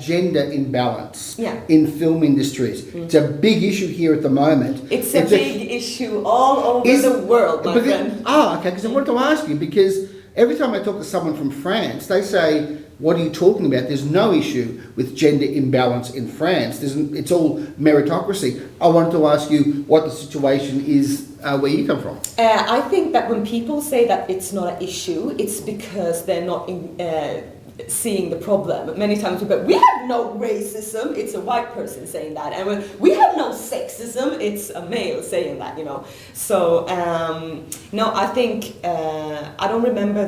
gender imbalance Yeah. in film industries. It's a big issue here at the moment. It's a big issue all over the world, my friend. Oh, okay, because I wanted to ask you, because every time I talk to someone from France, they say, what are you talking about? There's no issue with gender imbalance in France. It's all meritocracy. I wanted to ask you what the situation is where you come from. I think that when people say that it's not an issue, it's because they're not seeing the problem. Many times we have no racism, it's a white person saying that. And we have no sexism, it's a male saying that, you know. So, no, I think, I don't remember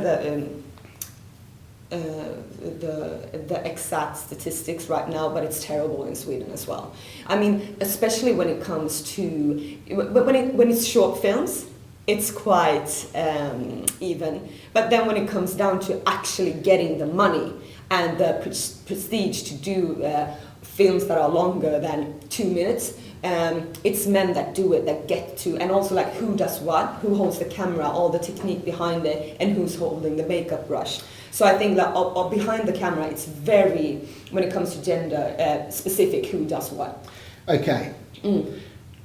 the exact statistics right now, but it's terrible in Sweden as well. I mean, especially when it comes to when it's short films, it's quite even. But then when it comes down to actually getting the money and the prestige to do films that are longer than 2 minutes, it's men that do it, that get to, and also like who does what, who holds the camera, all the technique behind it, and who's holding the makeup brush. So I think that behind the camera, it's very, when it comes to gender, specific who does what. Okay.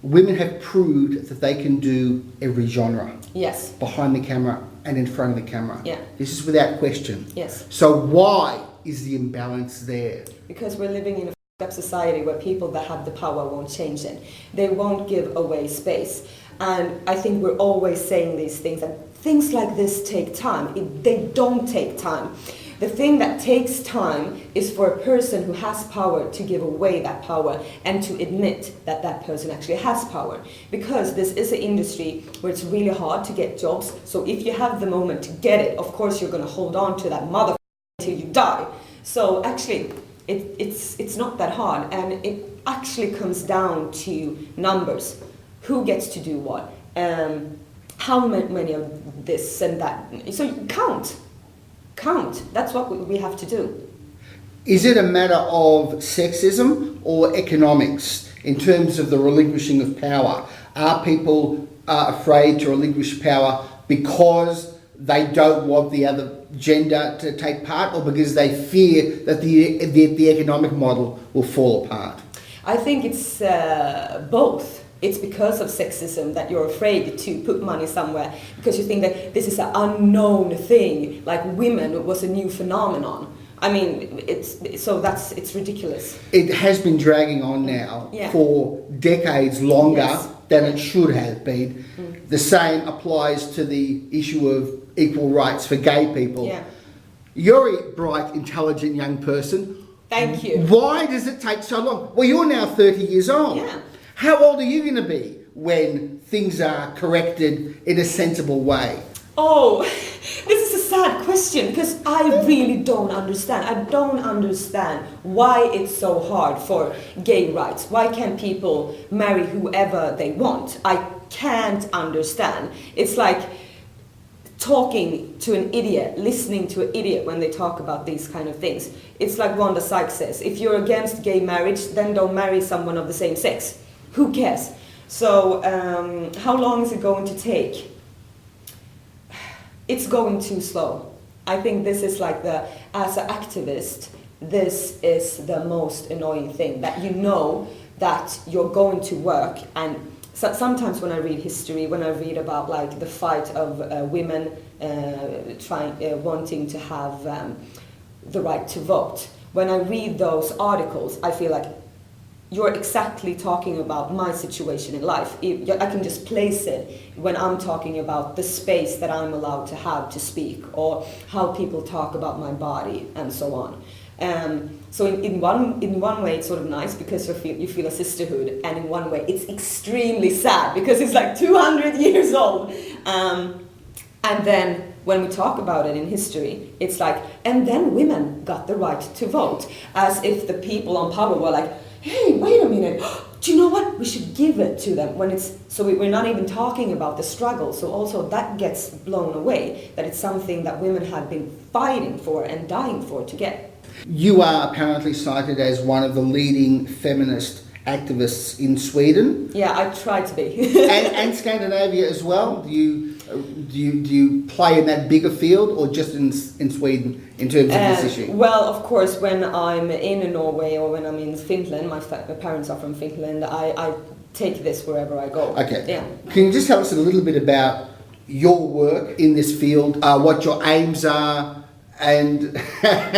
Women have proved that they can do every genre. Yes. Behind the camera and in front of the camera. Yeah. This is without question. Yes. So why is the imbalance there? Because we're living in a f***ed up society where people that have the power won't change it. They won't give away space. And I think we're always saying these things, that things like this take time. They don't take time. The thing that takes time is for a person who has power to give away that power and to admit that that person actually has power. Because this is an industry where it's really hard to get jobs. So if you have the moment to get it, of course you're going to hold on to that mother until you die. So actually, it's not that hard. And it actually comes down to numbers. Who gets to do what? How many of this and that? So you count. That's what we have to do. Is it a matter of sexism or economics in terms of the relinquishing of power? Are people afraid to relinquish power because they don't want the other gender to take part, or because they fear that the economic model will fall apart? I think it's both. It's because of sexism that you're afraid to put money somewhere, because you think that this is an unknown thing, like women was a new phenomenon. I mean, it's ridiculous. It has been dragging on now for decades longer than it should have been. The same applies to the issue of equal rights for gay people. Yeah. You're a bright, intelligent young person. Thank you. Why does it take so long? Well, you're now 30 years old. Yeah. How old are you going to be when things are corrected in a sensible way? Oh, this is a sad question, because I really don't understand. I don't understand why it's so hard for gay rights. Why can't people marry whoever they want? I can't understand. It's like talking to an idiot, listening to an idiot when they talk about these kind of things. It's like Wanda Sykes says, if you're against gay marriage, then don't marry someone of the same sex. Who cares? So how long is it going to take? It's going too slow. I think this is like as an activist, this is the most annoying thing, that you know that you're going to work. And sometimes when I read history, when I read about like the fight of women wanting to have the right to vote, when I read those articles, I feel like you're exactly talking about my situation in life. I can just place it when I'm talking about the space that I'm allowed to have to speak, or how people talk about my body, and so on. So in one way it's sort of nice, because you feel a sisterhood, and in one way it's extremely sad because it's like 200 years old. And then when we talk about it in history, it's like, and then women got the right to vote, as if the people on power were like, hey, wait a minute, do you know what? We should give it to them. We're not even talking about the struggle. So also that gets blown away, that it's something that women have been fighting for and dying for to get. You are apparently cited as one of the leading feminist activists in Sweden. Yeah, I try to be. and Scandinavia as well. Do you play in that bigger field, or just in Sweden in terms of this issue? Well, of course, when I'm in Norway or when I'm in Finland, my parents are from Finland, I take this wherever I go. Okay. Yeah. Can you just tell us a little bit about your work in this field, what your aims are, and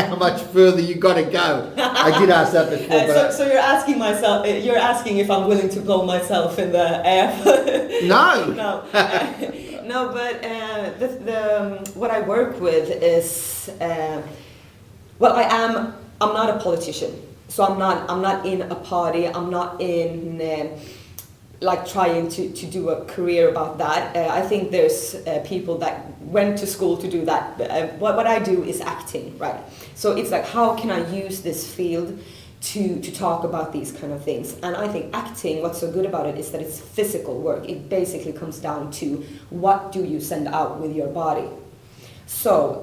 how much further you got to go? I did ask that before. But so you're asking if I'm willing to blow myself in the air? No. No. No, but what I work with is I'm not a politician, so I'm not in a party. I'm not in like trying to do a career about that. I think there's people that went to school to do that. What I do is acting, right? So it's like, how can I use this field to talk about these kind of things? And I think acting, what's so good about it is that it's physical work. It basically comes down to what do you send out with your body. So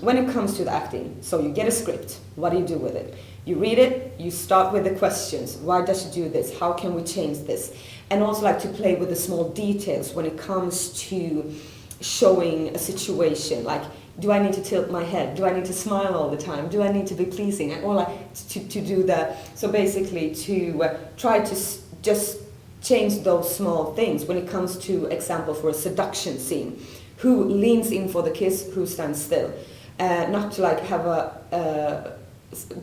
when it comes to the acting, so you get a script, what do you do with it? You read it, you start with the questions. Why does she do this? How can we change this? And also like to play with the small details when it comes to showing a situation. Like, do I need to tilt my head? Do I need to smile all the time? Do I need to be pleasing? And or like to do that. So basically to try to just change those small things when it comes to example for a seduction scene. Who leans in for the kiss? Who stands still? Not to like have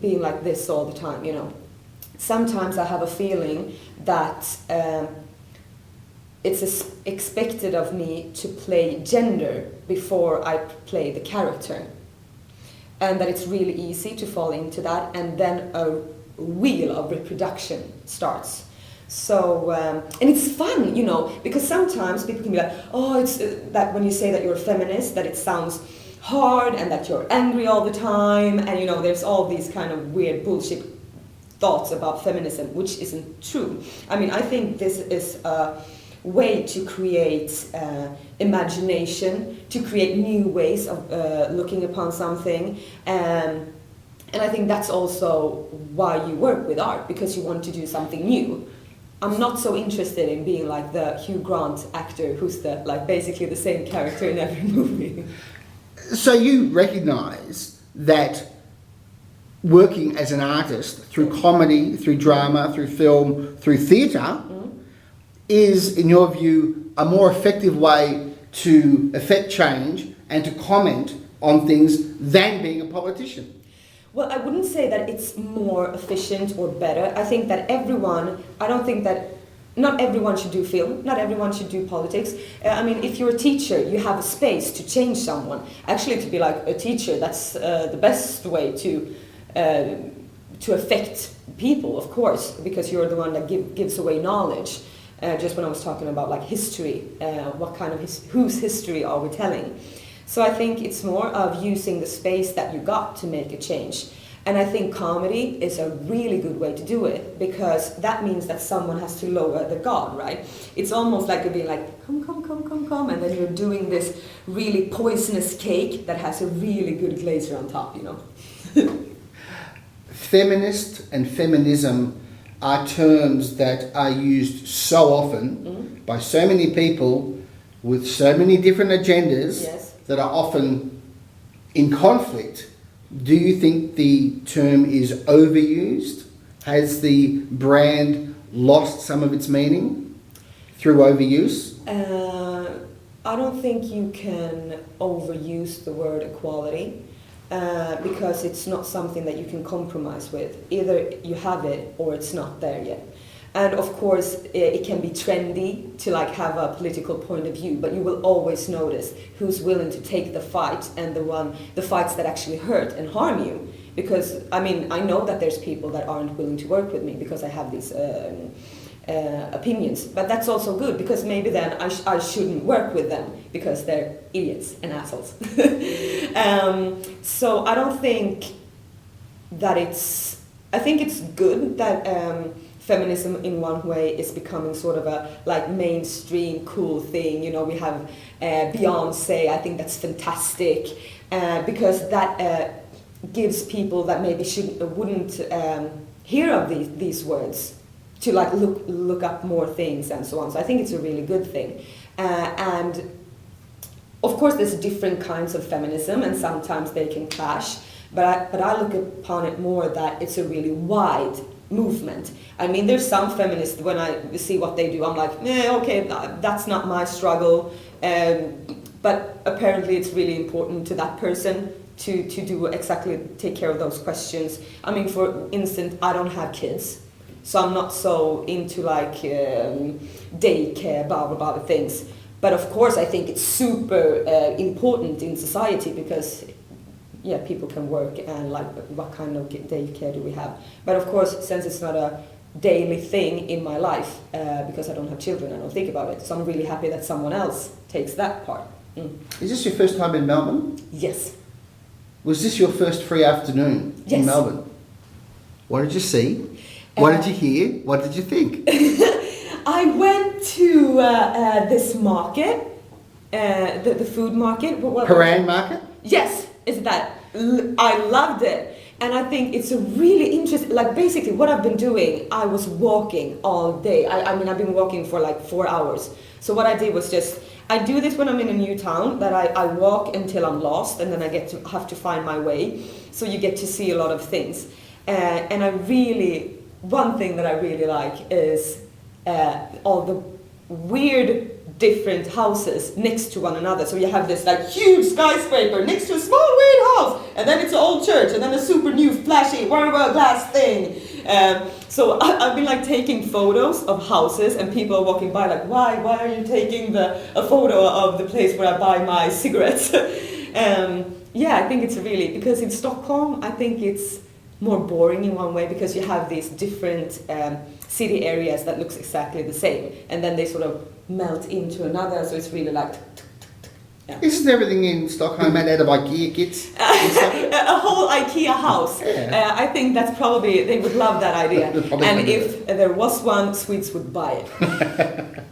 being like this all the time, you know. Sometimes I have a feeling that it's expected of me to play gender before I play the character. And that it's really easy to fall into that, and then a wheel of reproduction starts. So, and it's fun, you know, because sometimes people can be like, oh, it's that when you say that you're a feminist, that it sounds hard and that you're angry all the time, and you know, there's all these kind of weird bullshit thoughts about feminism, which isn't true. I mean, I think this is a way to create imagination, to create new ways of looking upon something, and I think that's also why you work with art, because you want to do something new. I'm not so interested in being like the Hugh Grant actor who's basically the same character in every movie. So you recognise that working as an artist through comedy, through drama, through film, through theatre is, in your view, a more effective way to effect change and to comment on things than being a politician? Well, I wouldn't say that it's more efficient or better. I think that not everyone should do film, not everyone should do politics. I mean, if you're a teacher, you have a space to change someone. Actually, to be like a teacher, that's the best way to affect people, of course, because you're the one that gives away knowledge. Just when I was talking about like history, what kind of whose history are we telling? So I think it's more of using the space that you got to make a change. And I think comedy is a really good way to do it, because that means that someone has to lower the guard, right? It's almost like you're being like, come, and then you're doing this really poisonous cake that has a really good glazer on top, you know? Feminist and feminism are terms that are used so often by so many people with so many different agendas. Yes. That are often in conflict. Do you think the term is overused? Has the brand lost some of its meaning through overuse? I don't think you can overuse the word equality because it's not something that you can compromise with. Either you have it or it's not there yet. And of course, it can be trendy to like have a political point of view, but you will always notice who's willing to take the fight and the fights that actually hurt and harm you. Because, I mean, I know that there's people that aren't willing to work with me because I have these opinions. But that's also good, because maybe then I shouldn't work with them because they're idiots and assholes. So I don't think that I think it's good that feminism in one way is becoming sort of a like mainstream cool thing. You know, we have Beyonce. I think that's fantastic because that gives people that maybe wouldn't hear of these words to like look up more things and so on. So I think it's a really good thing. And of course, there's different kinds of feminism, and sometimes they can clash. But I look upon it more that it's a really wide movement. I mean, there's some feminists, when I see what they do, I'm like, okay, that's not my struggle. But apparently it's really important to that person to do exactly, take care of those questions. I mean, for instance, I don't have kids, so I'm not so into like daycare, blah, blah, blah, things. But of course, I think it's super important in society because people can work, and like what kind of daycare do we have? But of course, since it's not a daily thing in my life, because I don't have children, I don't think about it. So I'm really happy that someone else takes that part. Is this your first time in Melbourne? Yes. Was this your first free afternoon in Melbourne? What did you see? What did you hear? What did you think? I went to this market, the food market. Paran market? Yes, it's that. I loved it. And I think it's a really interesting, like basically what I've been doing, I was walking all day. I mean, I've been walking for like 4 hours. So what I did was I do this when I'm in a new town, that I walk until I'm lost, and then I have to find my way. So you get to see a lot of things. And one thing that I really like is all the weird different houses next to one another. So you have this like huge skyscraper next to a small weird house, and then it's an old church, and then a super new flashy glass thing. So I've been like taking photos of houses, and people are walking by like, why are you taking a photo of the place where I buy my cigarettes? I think it's really, because in Stockholm, I think it's more boring in one way, because you have these different city areas that looks exactly the same, and then they sort of melt into another, so it's really like Isn't everything in Stockholm made out of IKEA kits? A whole IKEA house. Yeah. I think that's probably, they would love that idea. And if there was one, Swedes would buy it.